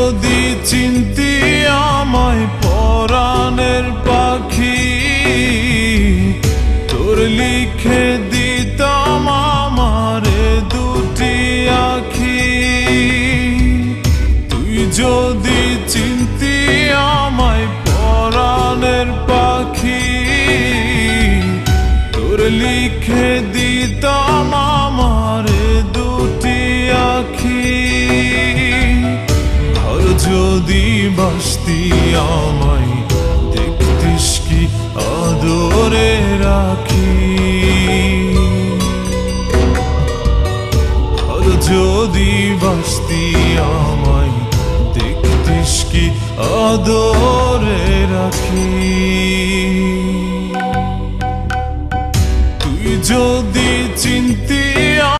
যদি চিনতি আমায় পরাণের পাখি, তোর লিখে দিতাম আমারে দুটি আখি। তুই যদি চিনতি আমায় পরাণের পাখি, তোর লিখে দিতাম আমারে দুটি আখি। যদি বাসতি আমায় দেখতিস কি আদরে রাখি। যদি বাসতি আমায় দেখতিস কি আদরে রাখি। তুই যদি চিনতি